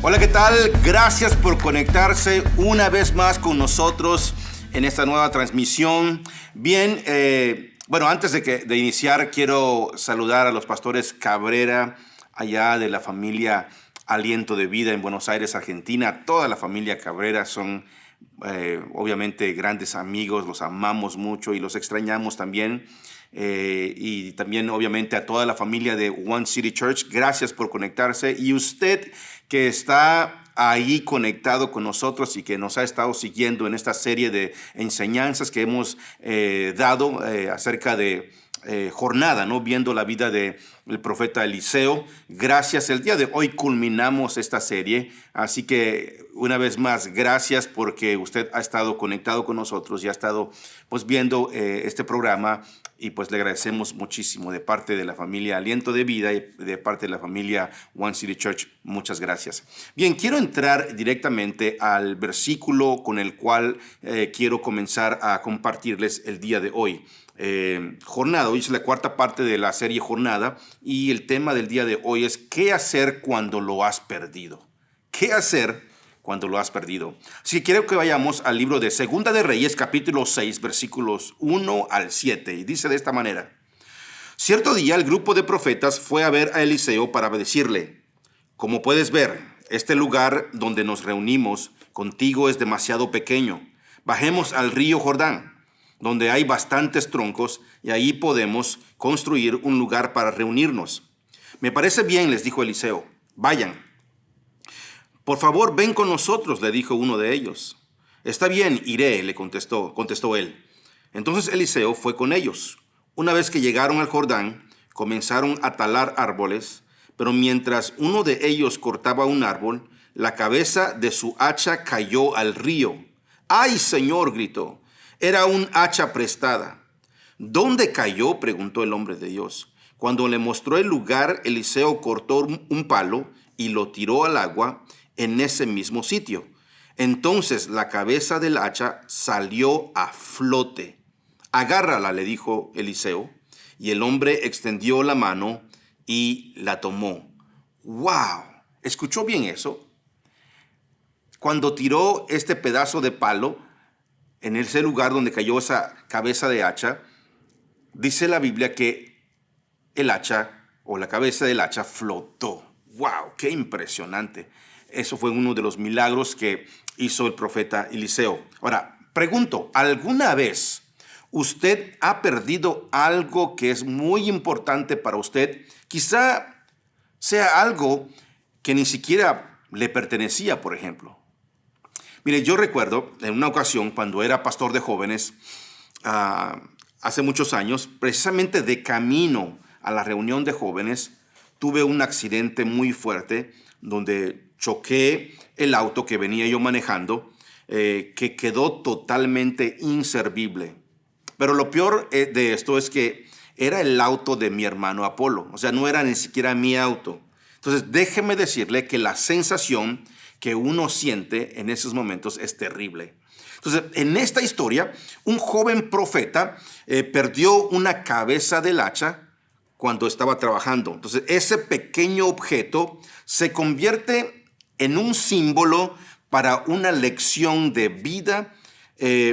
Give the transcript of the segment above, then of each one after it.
Hola, ¿qué tal? Gracias por conectarse una vez más con nosotros en esta nueva transmisión. Bien, antes de iniciar, quiero saludar a los pastores Cabrera, allá de la familia Aliento de Vida en Buenos Aires, Argentina. Toda la familia Cabrera son obviamente grandes amigos, los amamos mucho y los extrañamos también. Y también obviamente a toda la familia de One City Church, gracias por conectarse. Y usted que está ahí conectado con nosotros y que nos ha estado siguiendo en esta serie de enseñanzas que hemos dado acerca de jornada, ¿no? Viendo la vida del profeta Eliseo. Gracias, el día de hoy culminamos esta serie, así que una vez más, gracias porque usted ha estado conectado con nosotros y ha estado pues viendo este programa, y pues le agradecemos muchísimo de parte de la familia Aliento de Vida y de parte de la familia One City Church. Muchas gracias. Bien, quiero entrar directamente al versículo con el cual quiero comenzar a compartirles el día de hoy. Jornada, hoy es la cuarta parte de la serie Jornada y el tema del día de hoy es ¿qué hacer cuando lo has perdido? ¿Qué hacer cuando lo has perdido? Así que quiero que vayamos al libro de Segunda de Reyes, capítulo 6, versículos 1 al 7, y dice de esta manera: Cierto día el grupo de profetas fue a ver a Eliseo para decirle: Como puedes ver, este lugar donde nos reunimos contigo es demasiado pequeño. Bajemos al río Jordán, donde hay bastantes troncos, y ahí podemos construir un lugar para reunirnos. Me parece bien, les dijo Eliseo. Vayan. Por favor, ven con nosotros, le dijo uno de ellos. Está bien, iré, le contestó él. Entonces Eliseo fue con ellos. Una vez que llegaron al Jordán, comenzaron a talar árboles, pero mientras uno de ellos cortaba un árbol, la cabeza de su hacha cayó al río. ¡Ay, Señor!, gritó. Era un hacha prestada. ¿Dónde cayó?, preguntó el hombre de Dios. Cuando le mostró el lugar, Eliseo cortó un palo y lo tiró al agua en ese mismo sitio. Entonces la cabeza del hacha salió a flote. Agárrala, le dijo Eliseo, y el hombre extendió la mano y la tomó. ¡Wow! ¿Escuchó bien eso? Cuando tiró este pedazo de palo en ese lugar donde cayó esa cabeza de hacha, dice la Biblia que el hacha o la cabeza del hacha flotó. ¡Wow! ¡Qué impresionante! Eso fue uno de los milagros que hizo el profeta Eliseo. Ahora, pregunto, ¿alguna vez usted ha perdido algo que es muy importante para usted? Quizá sea algo que ni siquiera le pertenecía, por ejemplo. Mire, yo recuerdo en una ocasión cuando era pastor de jóvenes, hace muchos años, precisamente de camino a la reunión de jóvenes, tuve un accidente muy fuerte donde choqué el auto que venía yo manejando, que quedó totalmente inservible. Pero lo peor de esto es que era el auto de mi hermano Apolo, o sea, no era ni siquiera mi auto. Entonces, déjeme decirle que la sensación que uno siente en esos momentos es terrible. Entonces, en esta historia, un joven profeta perdió una cabeza del hacha cuando estaba trabajando. Entonces, ese pequeño objeto se convierte en un símbolo para una lección de vida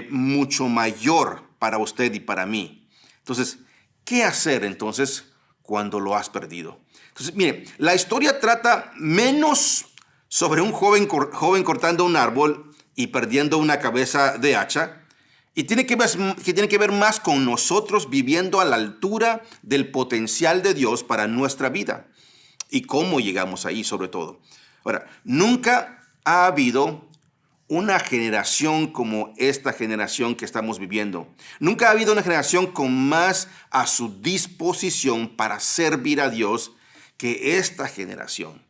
mucho mayor para usted y para mí. Entonces, ¿qué hacer entonces cuando lo has perdido? Entonces, mire, la historia trata menos sobre un joven cortando un árbol y perdiendo una cabeza de hacha, y tiene que ver más con nosotros viviendo a la altura del potencial de Dios para nuestra vida y cómo llegamos ahí, sobre todo. Ahora, nunca ha habido una generación como esta generación que estamos viviendo. Nunca ha habido una generación con más a su disposición para servir a Dios que esta generación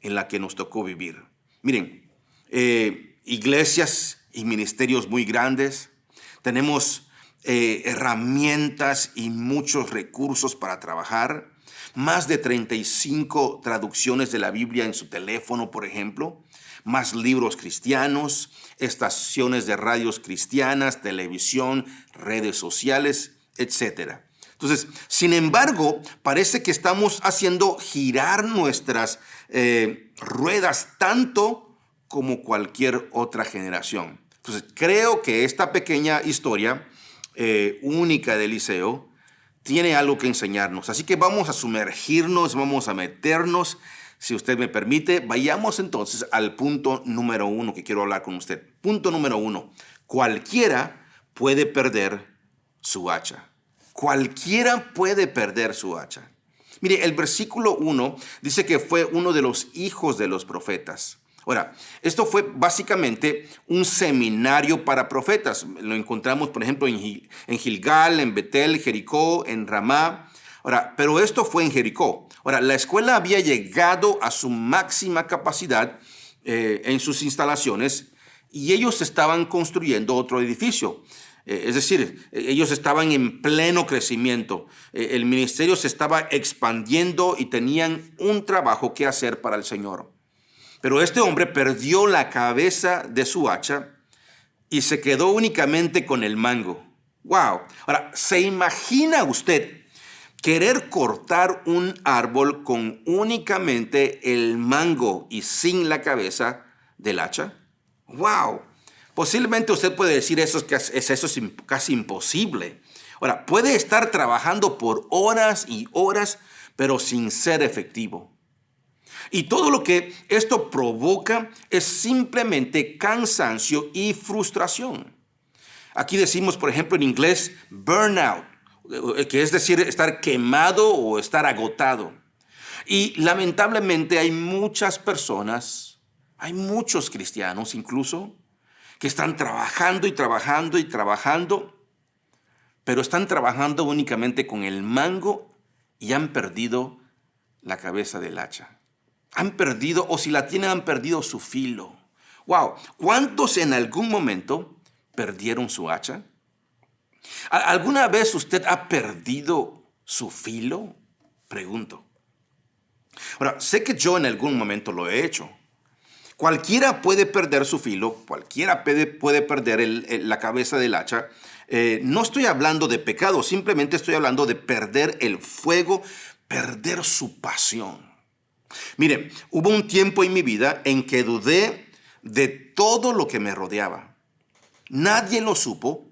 en la que nos tocó vivir. Miren, iglesias y ministerios muy grandes, tenemos herramientas y muchos recursos para trabajar, más de 35 traducciones de la Biblia en su teléfono, por ejemplo, más libros cristianos, estaciones de radios cristianas, televisión, redes sociales, etc. Entonces, sin embargo, parece que estamos haciendo girar nuestras ruedas tanto como cualquier otra generación. Entonces, creo que esta pequeña historia única de Eliseo tiene algo que enseñarnos. Así que vamos a sumergirnos, vamos a meternos. Si usted me permite, vayamos entonces al punto número 1 que quiero hablar con usted. Punto número 1. Cualquiera puede perder su hacha. Cualquiera puede perder su hacha. Mire, el versículo 1 dice que fue uno de los hijos de los profetas. Ahora, esto fue básicamente un seminario para profetas. Lo encontramos, por ejemplo, en Gilgal, en Betel, Jericó, en Ramá. Ahora, pero esto fue en Jericó. Ahora, la escuela había llegado a su máxima capacidad en sus instalaciones y ellos estaban construyendo otro edificio. Es decir, ellos estaban en pleno crecimiento. El ministerio se estaba expandiendo y tenían un trabajo que hacer para el Señor. Pero este hombre perdió la cabeza de su hacha y se quedó únicamente con el mango. ¡Wow! Ahora, ¿se imagina usted querer cortar un árbol con únicamente el mango y sin la cabeza del hacha? ¡Wow! Posiblemente usted puede decir eso es casi imposible. Ahora, puede estar trabajando por horas y horas, pero sin ser efectivo. Y todo lo que esto provoca es simplemente cansancio y frustración. Aquí decimos, por ejemplo, en inglés, burnout, que es decir, estar quemado o estar agotado. Y lamentablemente hay muchas personas, hay muchos cristianos incluso, que están trabajando y trabajando y trabajando, pero están trabajando únicamente con el mango y han perdido la cabeza del hacha. Han perdido, o si la tienen, han perdido su filo. ¡Wow! ¿Cuántos en algún momento perdieron su hacha? ¿Alguna vez usted ha perdido su filo? Pregunto. Ahora, sé que yo en algún momento lo he hecho. Cualquiera puede perder su filo, cualquiera puede perder la cabeza del hacha. No estoy hablando de pecado, simplemente estoy hablando de perder el fuego, perder su pasión. Mire, hubo un tiempo en mi vida en que dudé de todo lo que me rodeaba. Nadie lo supo,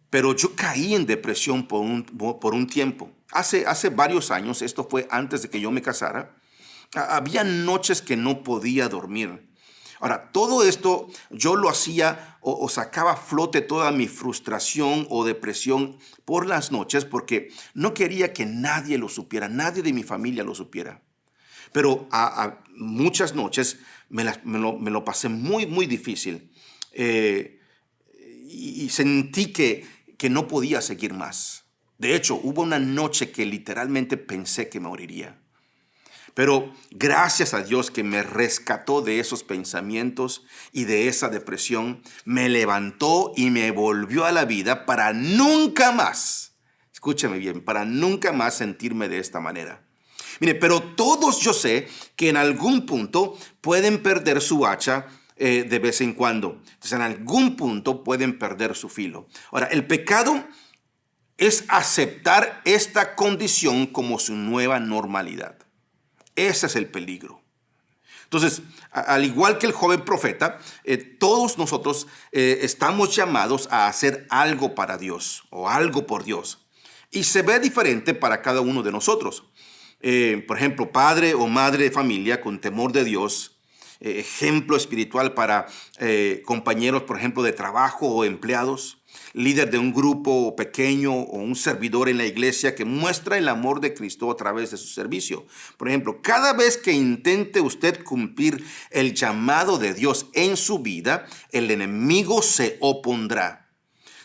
pero yo caí en depresión por un tiempo. Hace varios años, esto fue antes de que yo me casara, había noches que no podía dormir. Ahora, todo esto yo lo hacía o sacaba a flote toda mi frustración o depresión por las noches porque no quería que nadie lo supiera, nadie de mi familia lo supiera. Pero a muchas noches me lo pasé muy, muy difícil y sentí que no podía seguir más. De hecho, hubo una noche que literalmente pensé que moriría. Pero gracias a Dios que me rescató de esos pensamientos y de esa depresión, me levantó y me volvió a la vida para nunca más, escúchame bien, para nunca más sentirme de esta manera. Mire, pero todos yo sé que en algún punto pueden perder su hacha de vez en cuando. Entonces, en algún punto pueden perder su filo. Ahora, el pecado es aceptar esta condición como su nueva normalidad. Ese es el peligro. Entonces, al igual que el joven profeta, todos nosotros estamos llamados a hacer algo para Dios o algo por Dios. Y se ve diferente para cada uno de nosotros. Por ejemplo, padre o madre de familia con temor de Dios, ejemplo espiritual para compañeros, por ejemplo, de trabajo o empleados, líder de un grupo pequeño o un servidor en la iglesia que muestra el amor de Cristo a través de su servicio. Por ejemplo, cada vez que intente usted cumplir el llamado de Dios en su vida, el enemigo se opondrá.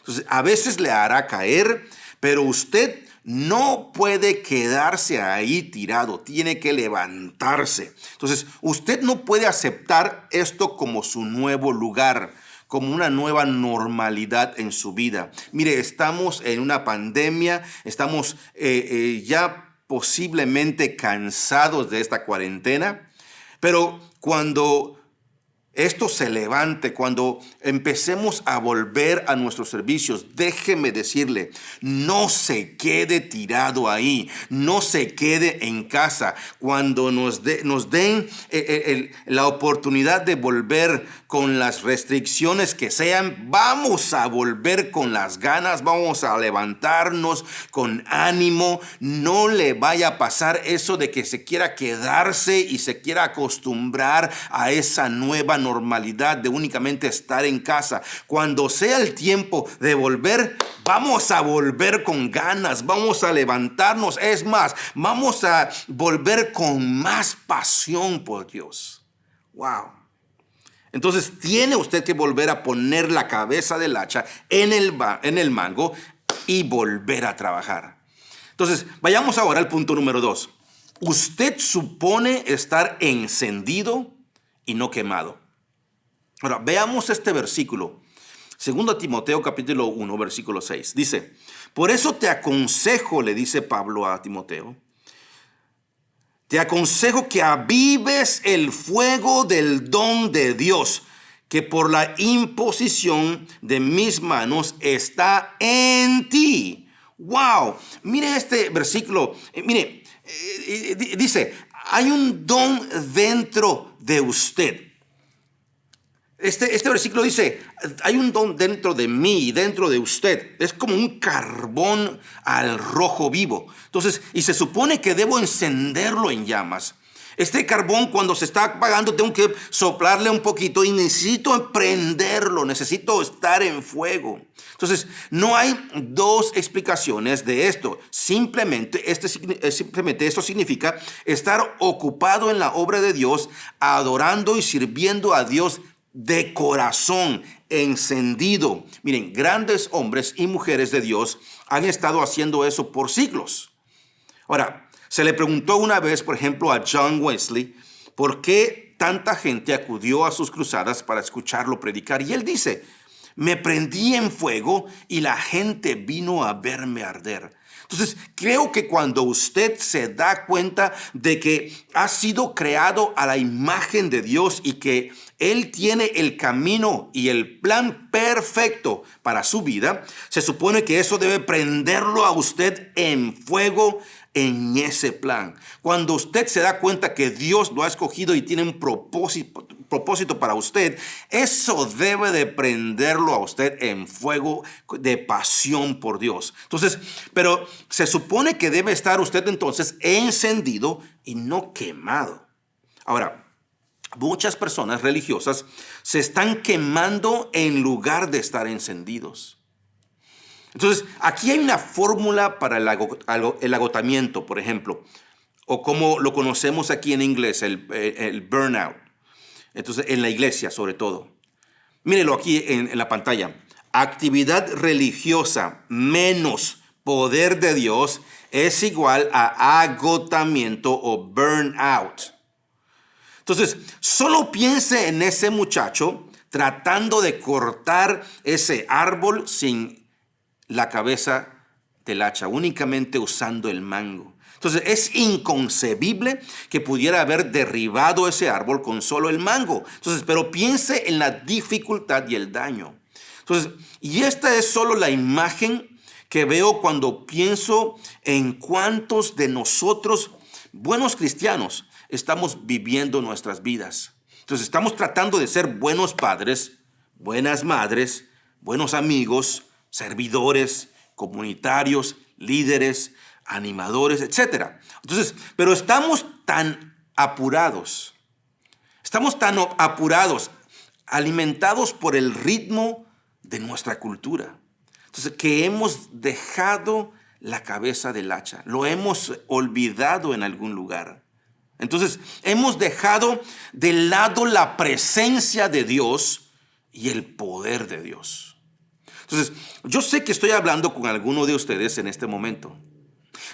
Entonces, a veces le hará caer, pero usted no puede quedarse ahí tirado, tiene que levantarse. Entonces, usted no puede aceptar esto como su nuevo lugar, como una nueva normalidad en su vida. Mire, estamos en una pandemia, estamos ya posiblemente cansados de esta cuarentena, pero cuando esto se levante, cuando empecemos a volver a nuestros servicios, déjeme decirle, no se quede tirado ahí, no se quede en casa. Cuando nos den la oportunidad de volver con las restricciones que sean, vamos a volver con las ganas, vamos a levantarnos con ánimo. No le vaya a pasar eso de que se quiera quedarse y se quiera acostumbrar a esa nueva normalidad de únicamente estar en casa. Cuando sea el tiempo de volver, vamos a volver con ganas, vamos a levantarnos. Es más, vamos a volver con más pasión por Dios. Wow. Entonces tiene usted que volver a poner la cabeza del hacha en el mango y volver a trabajar. Entonces, vayamos ahora al punto número 2. Usted supone estar encendido y no quemado. Ahora, veamos este versículo. 2 Timoteo capítulo 1, versículo 6. Dice, por eso te aconsejo, le dice Pablo a Timoteo, te aconsejo que avives el fuego del don de Dios, que por la imposición de mis manos está en ti. Wow, mire este versículo. Dice, hay un don dentro de usted. Este versículo dice, hay un don dentro de mí, dentro de usted. Es como un carbón al rojo vivo. Entonces, y se supone que debo encenderlo en llamas. Este carbón, cuando se está apagando, tengo que soplarle un poquito y necesito prenderlo, necesito estar en fuego. Entonces, no hay dos explicaciones de esto. Simplemente esto significa estar ocupado en la obra de Dios, adorando y sirviendo a Dios de corazón, encendido. Miren, grandes hombres y mujeres de Dios han estado haciendo eso por siglos. Ahora, se le preguntó una vez, por ejemplo, a John Wesley, ¿por qué tanta gente acudió a sus cruzadas para escucharlo predicar? Y él dice, me prendí en fuego y la gente vino a verme arder. Entonces, creo que cuando usted se da cuenta de que ha sido creado a la imagen de Dios y que Él tiene el camino y el plan perfecto para su vida, se supone que eso debe prenderlo a usted en fuego en ese plan. Cuando usted se da cuenta que Dios lo ha escogido y tiene un propósito para usted, eso debe de prenderlo a usted en fuego de pasión por Dios. Entonces, pero se supone que debe estar usted entonces encendido y no quemado. Ahora, muchas personas religiosas se están quemando en lugar de estar encendidos. Entonces, aquí hay una fórmula para el agotamiento, por ejemplo, o como lo conocemos aquí en inglés, el burnout. Entonces, en la iglesia sobre todo. Mírelo aquí en la pantalla. Actividad religiosa menos poder de Dios es igual a agotamiento o burnout. Entonces, solo piense en ese muchacho tratando de cortar ese árbol sin la cabeza del hacha, únicamente usando el mango. Entonces es inconcebible que pudiera haber derribado ese árbol con solo el mango. Entonces, pero piense en la dificultad y el daño. Entonces, y esta es solo la imagen que veo cuando pienso en cuántos de nosotros, buenos cristianos, estamos viviendo nuestras vidas. Entonces estamos tratando de ser buenos padres, buenas madres, buenos amigos, servidores, comunitarios, líderes, animadores, etc. Entonces, pero estamos tan apurados, alimentados por el ritmo de nuestra cultura. Entonces, que hemos dejado la cabeza del hacha, lo hemos olvidado en algún lugar. Entonces, hemos dejado de lado la presencia de Dios y el poder de Dios. Entonces, yo sé que estoy hablando con alguno de ustedes en este momento.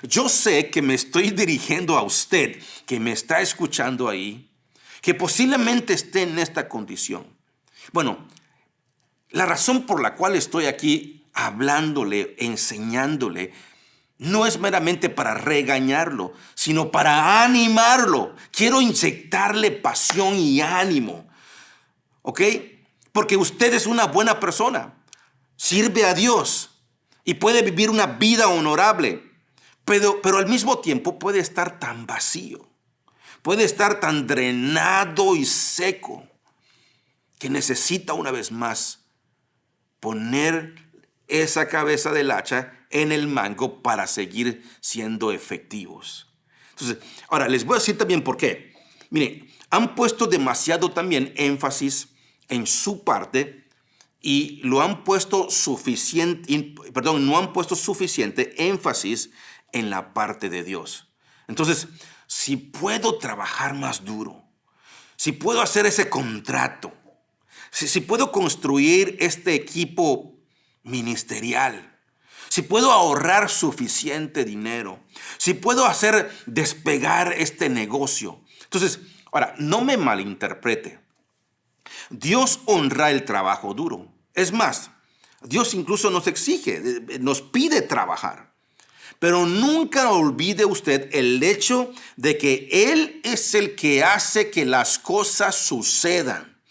Yo sé que me estoy dirigiendo a usted, que me está escuchando ahí, que posiblemente esté en esta condición. Bueno, la razón por la cual estoy aquí hablándole, enseñándole, no es meramente para regañarlo, sino para animarlo. Quiero inyectarle pasión y ánimo. ¿ok? Porque usted es una buena persona, sirve a Dios y puede vivir una vida honorable, pero al mismo tiempo puede estar tan vacío, puede estar tan drenado y seco que necesita una vez más poner esa cabeza del hacha en el mango para seguir siendo efectivos. Entonces, ahora les voy a decir también por qué. Mire, han puesto demasiado también énfasis en su parte y no han puesto suficiente énfasis en la parte de Dios. Entonces, si puedo trabajar más duro, si puedo hacer ese contrato, si puedo construir este equipo ministerial, si puedo ahorrar suficiente dinero, si puedo hacer despegar este negocio. Entonces, ahora, no me malinterprete. Dios honra el trabajo duro. Es más, Dios incluso nos exige, nos pide trabajar. Pero nunca olvide usted el hecho de que Él es el que hace que las cosas sucedan.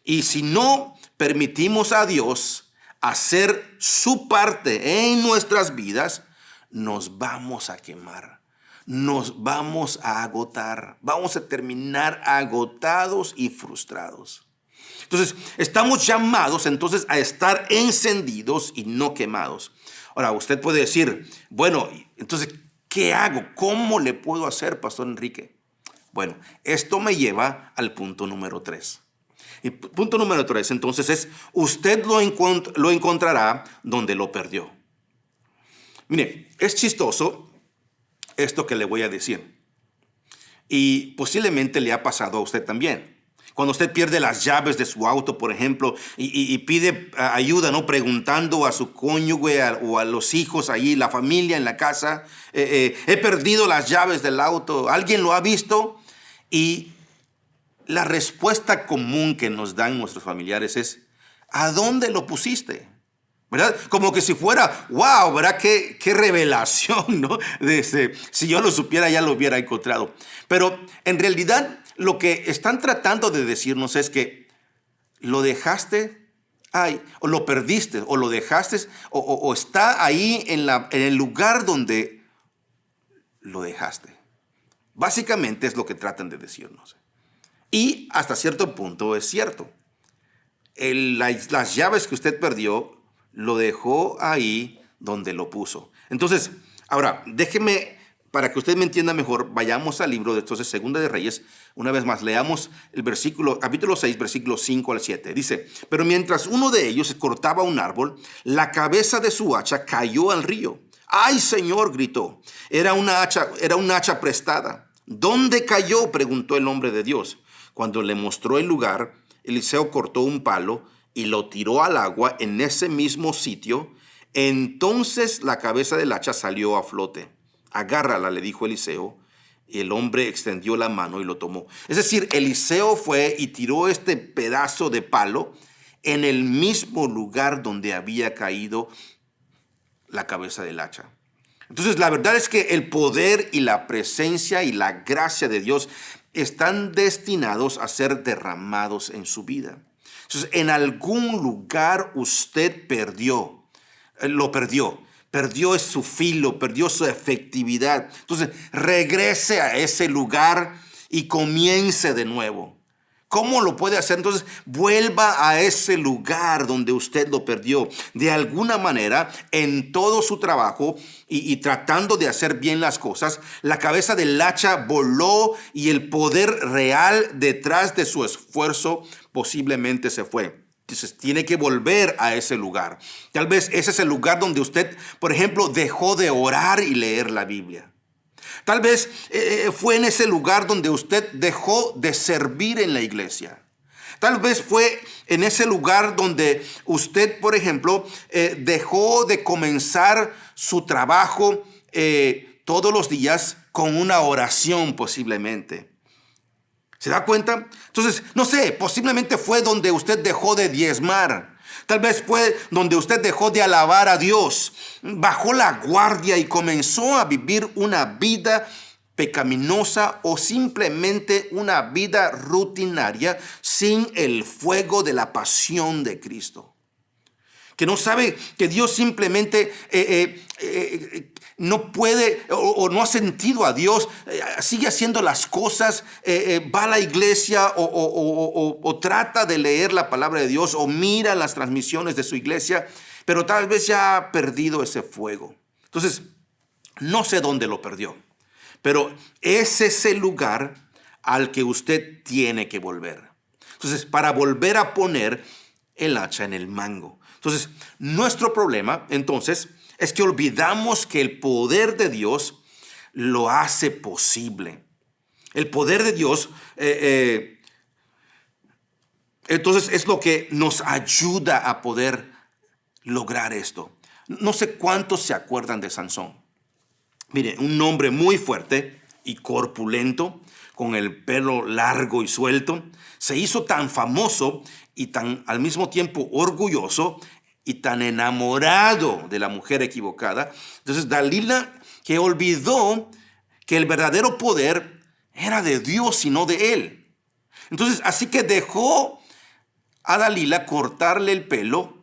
Y si no permitimos a Dios hacer su parte en nuestras vidas, nos vamos a quemar, nos vamos a agotar, vamos a terminar agotados y frustrados. Entonces, estamos llamados entonces a estar encendidos y no quemados. Ahora, usted puede decir, bueno, entonces, ¿qué hago? ¿Cómo le puedo hacer, Pastor Enrique? Bueno, esto me lleva al punto número 3. Y punto número 3, entonces, es usted lo encontrará donde lo perdió. Mire, es chistoso esto que le voy a decir. Y posiblemente le ha pasado a usted también. Cuando usted pierde las llaves de su auto, por ejemplo, y pide ayuda, ¿no? Preguntando a su cónyuge o a los hijos ahí, la familia en la casa, he perdido las llaves del auto, ¿alguien lo ha visto? Y la respuesta común que nos dan nuestros familiares es, ¿a dónde lo pusiste? ¿Verdad? Como que si fuera, wow, ¿verdad? Qué revelación, ¿no? Si yo lo supiera, ya lo hubiera encontrado. Pero en realidad lo que están tratando de decirnos es que lo dejaste, o lo perdiste, o lo dejaste, o está ahí en el lugar donde lo dejaste. Básicamente es lo que tratan de decirnos. Y hasta cierto punto es cierto. Las llaves que usted perdió, lo dejó ahí donde lo puso. Entonces, ahora, déjeme, para que usted me entienda mejor, vayamos al libro de entonces Segunda de Reyes. Una vez más, leamos el capítulo 6, versículos 5 al 7. Dice, pero mientras uno de ellos cortaba un árbol, la cabeza de su hacha cayó al río. ¡Ay, Señor!, gritó. Era una hacha prestada. ¿Dónde cayó?, preguntó el hombre de Dios. Cuando le mostró el lugar, Eliseo cortó un palo y lo tiró al agua en ese mismo sitio. Entonces la cabeza del hacha salió a flote. Agárrala, le dijo Eliseo. Y el hombre extendió la mano y lo tomó. Es decir, Eliseo fue y tiró este pedazo de palo en el mismo lugar donde había caído la cabeza del hacha. Entonces, la verdad es que el poder y la presencia y la gracia de Dios están destinados a ser derramados en su vida. Entonces, en algún lugar usted lo perdió su filo, perdió su efectividad. Entonces, regrese a ese lugar y comience de nuevo. ¿Cómo lo puede hacer? Entonces, vuelva a ese lugar donde usted lo perdió. De alguna manera, en todo su trabajo y tratando de hacer bien las cosas, la cabeza del hacha voló y el poder real detrás de su esfuerzo posiblemente se fue. Entonces, tiene que volver a ese lugar. Tal vez ese es el lugar donde usted, por ejemplo, dejó de orar y leer la Biblia. Tal vez fue en ese lugar donde usted dejó de servir en la iglesia. Tal vez fue en ese lugar donde usted, por ejemplo, dejó de comenzar su trabajo todos los días con una oración posiblemente. ¿Se da cuenta? Entonces, no sé, posiblemente fue donde usted dejó de diezmar. Tal vez fue donde usted dejó de alabar a Dios, bajó la guardia y comenzó a vivir una vida pecaminosa o simplemente una vida rutinaria sin el fuego de la pasión de Cristo. Que no sabe que Dios simplemente no puede o no ha sentido a Dios, sigue haciendo las cosas, va a la iglesia o trata de leer la palabra de Dios o mira las transmisiones de su iglesia, pero tal vez ya ha perdido ese fuego. Entonces, no sé dónde lo perdió, pero es ese lugar al que usted tiene que volver. Entonces, para volver a poner el hacha en el mango. Entonces, nuestro problema, entonces, es que olvidamos que el poder de Dios lo hace posible. El poder de Dios, entonces, es lo que nos ayuda a poder lograr esto. No sé cuántos se acuerdan de Sansón. Mire, un hombre muy fuerte y corpulento, con el pelo largo y suelto, se hizo tan famoso y tan al mismo tiempo orgulloso y tan enamorado de la mujer equivocada. Entonces Dalila, que olvidó que el verdadero poder era de Dios y no de él. Entonces, así que dejó a Dalila cortarle el pelo,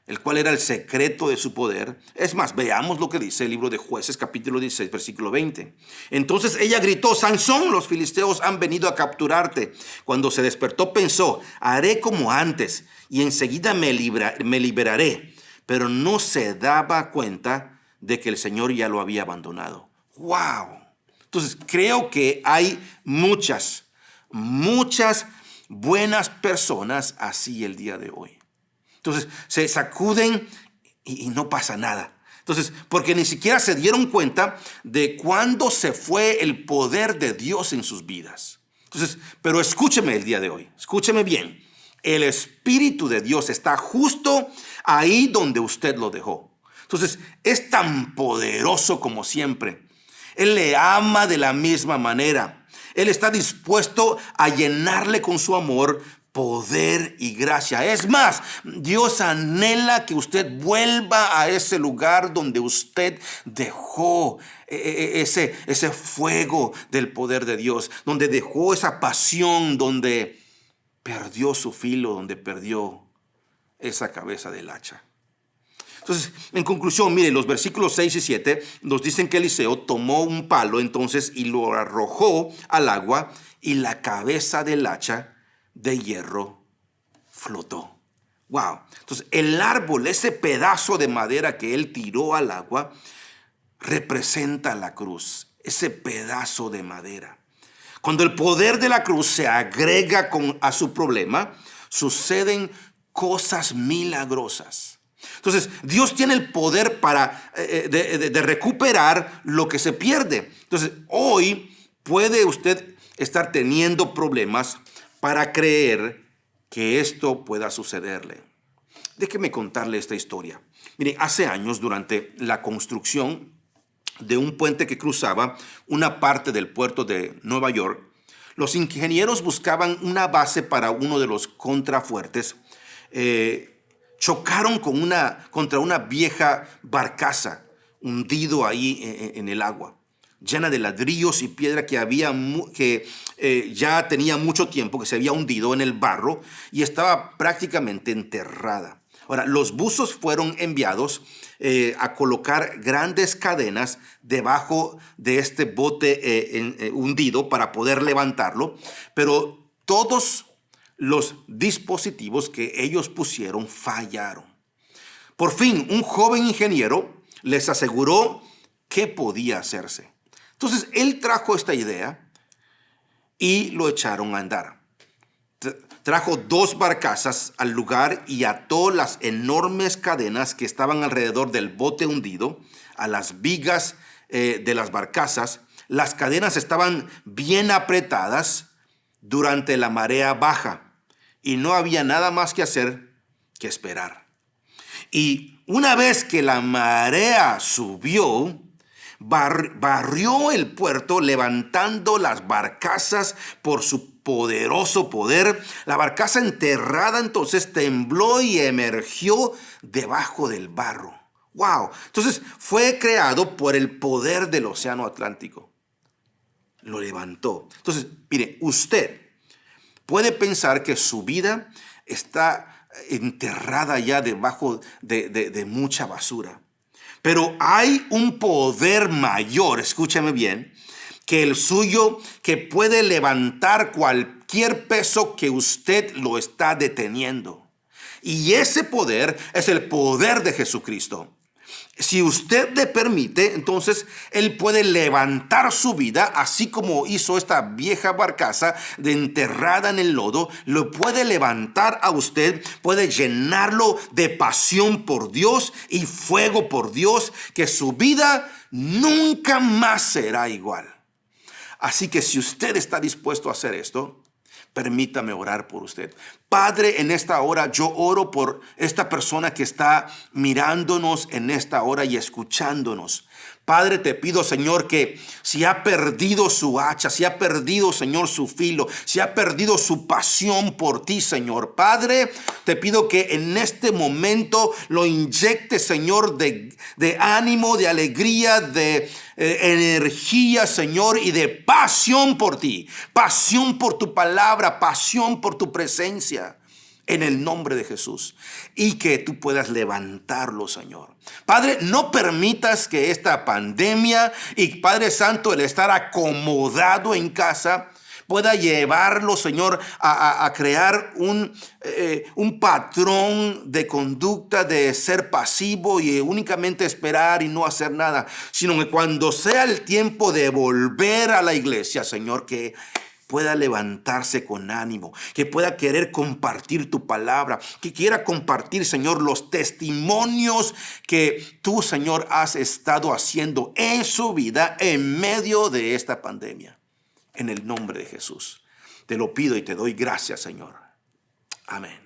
el cual era el secreto de su poder. Es más, veamos lo que dice el libro de Jueces, capítulo 16, versículo 20. Entonces ella gritó: Sansón, los filisteos han venido a capturarte. Cuando se despertó pensó: haré como antes y enseguida me liberaré. Pero no se daba cuenta de que el Señor ya lo había abandonado. ¡Wow! Entonces creo que hay muchas buenas personas así el día de hoy. Entonces se sacuden y no pasa nada. Entonces, porque ni siquiera se dieron cuenta de cuándo se fue el poder de Dios en sus vidas. Entonces, pero escúcheme el día de hoy, escúcheme bien. El Espíritu de Dios está justo ahí donde usted lo dejó. Entonces, es tan poderoso como siempre. Él le ama de la misma manera. Él está dispuesto a llenarle con su amor, poder y gracia. Es más, Dios anhela que usted vuelva a ese lugar donde usted dejó ese fuego del poder de Dios, donde dejó esa pasión, donde perdió su filo, donde perdió esa cabeza del hacha. Entonces, en conclusión, mire, los versículos 6 y 7 nos dicen que Eliseo tomó un palo entonces y lo arrojó al agua y la cabeza del hacha de hierro flotó. Wow. Entonces, el árbol, ese pedazo de madera que él tiró al agua, representa la cruz, ese pedazo de madera. Cuando el poder de la cruz se agrega a su problema, suceden cosas milagrosas. Entonces, Dios tiene el poder de recuperar lo que se pierde. Entonces, hoy puede usted estar teniendo problemas para creer que esto pueda sucederle. Déjeme contarle esta historia. Mire, hace años, durante la construcción de un puente que cruzaba una parte del puerto de Nueva York, los ingenieros buscaban una base para uno de los contrafuertes. Chocaron contra una vieja barcaza hundido ahí en el agua, llena de ladrillos y piedra que ya tenía mucho tiempo, que se había hundido en el barro y estaba prácticamente enterrada. Ahora, los buzos fueron enviados a colocar grandes cadenas debajo de este bote hundido para poder levantarlo, pero todos los dispositivos que ellos pusieron fallaron. Por fin, un joven ingeniero les aseguró que podía hacerse. Entonces, él trajo esta idea y lo echaron a andar. Trajo 2 barcazas al lugar y ató las enormes cadenas que estaban alrededor del bote hundido a las vigas de las barcazas. Las cadenas estaban bien apretadas durante la marea baja y no había nada más que hacer que esperar. Y una vez que la marea subió, barrió el puerto levantando las barcazas por su poderoso poder. La barcaza enterrada entonces tembló y emergió debajo del barro. ¡Wow! Entonces fue creado por el poder del océano Atlántico. lo levantó. Entonces, mire, usted puede pensar que su vida está enterrada ya debajo de mucha basura. Pero hay un poder mayor, escúchame bien, que el suyo, que puede levantar cualquier peso que usted lo está deteniendo. Y ese poder es el poder de Jesucristo. Si usted le permite, entonces Él puede levantar su vida, así como hizo esta vieja barcaza de enterrada en el lodo. Lo puede levantar a usted, puede llenarlo de pasión por Dios y fuego por Dios, que su vida nunca más será igual. Así que si usted está dispuesto a hacer esto, permítame orar por usted. Padre, en esta hora yo oro por esta persona que está mirándonos en esta hora y escuchándonos. Padre, te pido, Señor, que si ha perdido su hacha, si ha perdido, Señor, su filo, si ha perdido su pasión por ti, Señor. Padre, te pido que en este momento lo inyecte, Señor, de ánimo, de alegría, de energía, Señor, y de pasión por ti. Pasión por tu palabra, pasión por tu presencia. En el nombre de Jesús. Y que tú puedas levantarlo, Señor. Padre, no permitas que esta pandemia y, Padre Santo, el estar acomodado en casa pueda llevarlo, Señor, a crear un patrón de conducta de ser pasivo y únicamente esperar y no hacer nada. Sino que cuando sea el tiempo de volver a la iglesia, Señor, que pueda levantarse con ánimo, que pueda querer compartir tu palabra, que quiera compartir, Señor, los testimonios que tú, Señor, has estado haciendo en su vida en medio de esta pandemia. En el nombre de Jesús. Te lo pido y te doy gracias, Señor. Amén.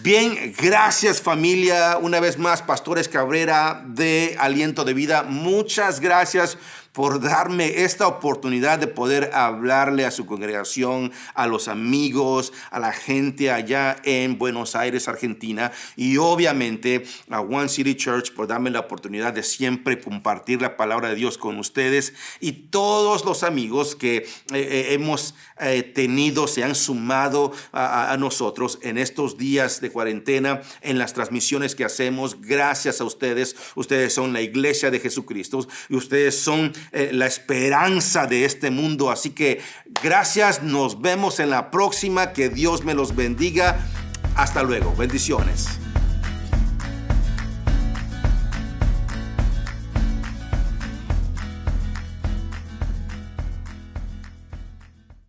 Bien, gracias familia. Una vez más, Pastores Cabrera de Aliento de Vida. Muchas gracias por darme esta oportunidad de poder hablarle a su congregación, a los amigos, a la gente allá en Buenos Aires, Argentina, y obviamente a One City Church por darme la oportunidad de siempre compartir la palabra de Dios con ustedes, y todos los amigos que hemos tenido, se han sumado a nosotros en estos días de cuarentena, en las transmisiones que hacemos. Gracias a ustedes. Ustedes son la iglesia de Jesucristo y ustedes son la esperanza de este mundo. Así que gracias, nos vemos en la próxima. Que Dios me los bendiga. Hasta luego. Bendiciones.